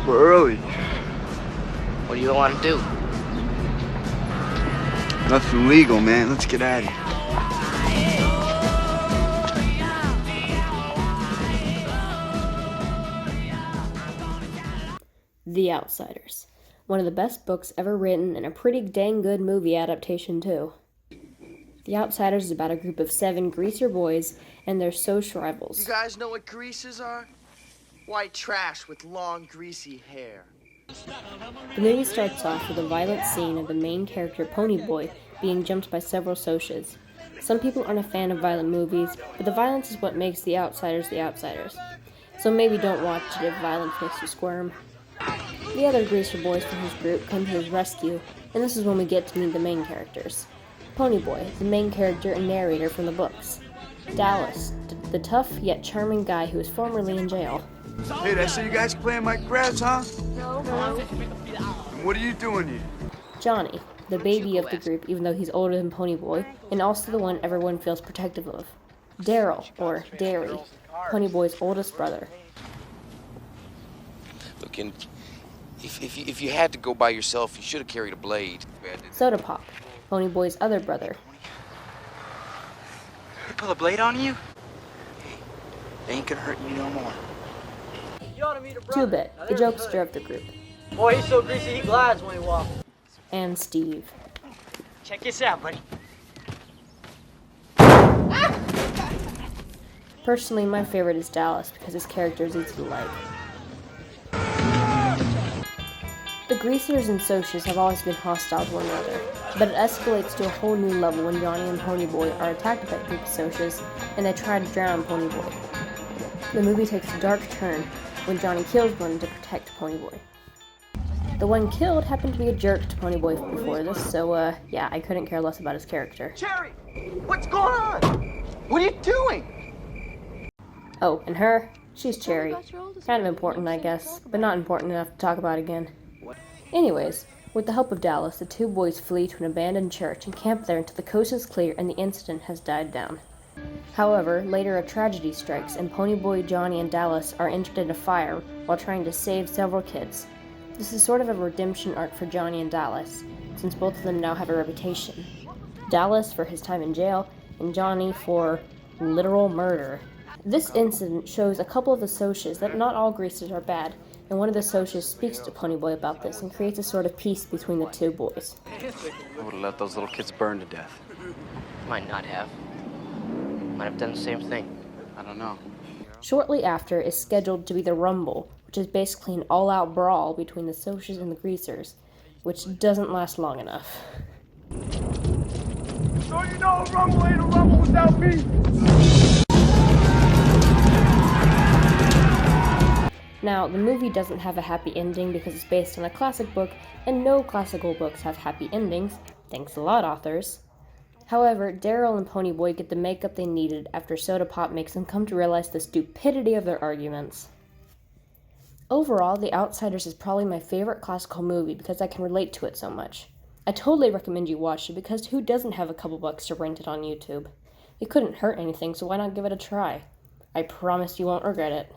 We're early. What do you want to do? Nothing legal, man. Let's get at it. The Outsiders. One of the best books ever written and a pretty dang good movie adaptation too. The Outsiders is about a group of 7 greaser boys and their social rivals. You guys know what greasers are? White trash with long, greasy hair. The movie starts off with a violent scene of the main character, Ponyboy, being jumped by several Socias. Some people aren't a fan of violent movies, but the violence is what makes The Outsiders The Outsiders. So maybe don't watch it if violence makes you squirm. The other greaser boys from his group come to his rescue, and this is when we get to meet the main characters. Ponyboy, the main character and narrator from the books. Dallas, the tough yet charming guy who was formerly in jail. Hey, did I say you guys playing my grass, huh? No. And what are you doing here? Johnny, the baby of the group even though he's older than Ponyboy, and also the one everyone feels protective of. Daryl, or Derry, Ponyboy's oldest brother. Look, if you had to go by yourself, you should have carried a blade. Soda Pop, Ponyboy's other brother. Pull a blade on you? They ain't gonna hurt you no more. Two-Bit, the jokester of the group. Boy, he's so greasy he glides when he walks. And Steve. Check this out, buddy. Personally, my favorite is Dallas because his character is easy to like. The Greasers and Socias have always been hostile to one another, but it escalates to a whole new level when Johnny and Ponyboy are attacked by a group of Socias and they try to drown Ponyboy. The movie takes a dark turn when Johnny kills one to protect Ponyboy. The one killed happened to be a jerk to Ponyboy before this, so yeah, I couldn't care less about his character. Cherry, what's going on? What are you doing? Oh, and her? She's Cherry. Kind of important, I guess, but not important enough to talk about again. Anyways, with the help of Dallas, the two boys flee to an abandoned church and camp there until the coast is clear and the incident has died down. However, later a tragedy strikes and Ponyboy, Johnny, and Dallas are injured in a fire while trying to save several kids. This is sort of a redemption arc for Johnny and Dallas, since both of them now have a reputation. Dallas for his time in jail, and Johnny for literal murder. This incident shows a couple of the Socias that not all greasers are bad, and one of the Socias speaks to Ponyboy about this and creates a sort of peace between the two boys. I would have let those little kids burn to death. Might not have. Might have done the same thing. I don't know. Shortly after is scheduled to be the Rumble, which is basically an all-out brawl between the Socias and the Greasers, which doesn't last long enough. So you know a rumble ain't a rumble without me. Now, the movie doesn't have a happy ending because it's based on a classic book, and no classical books have happy endings. Thanks a lot, authors. However, Daryl and Ponyboy get the makeup they needed after Soda Pop makes them come to realize the stupidity of their arguments. Overall, The Outsiders is probably my favorite classical movie because I can relate to it so much. I totally recommend you watch it because who doesn't have a couple bucks to rent it on YouTube? It couldn't hurt anything, so why not give it a try? I promise you won't regret it.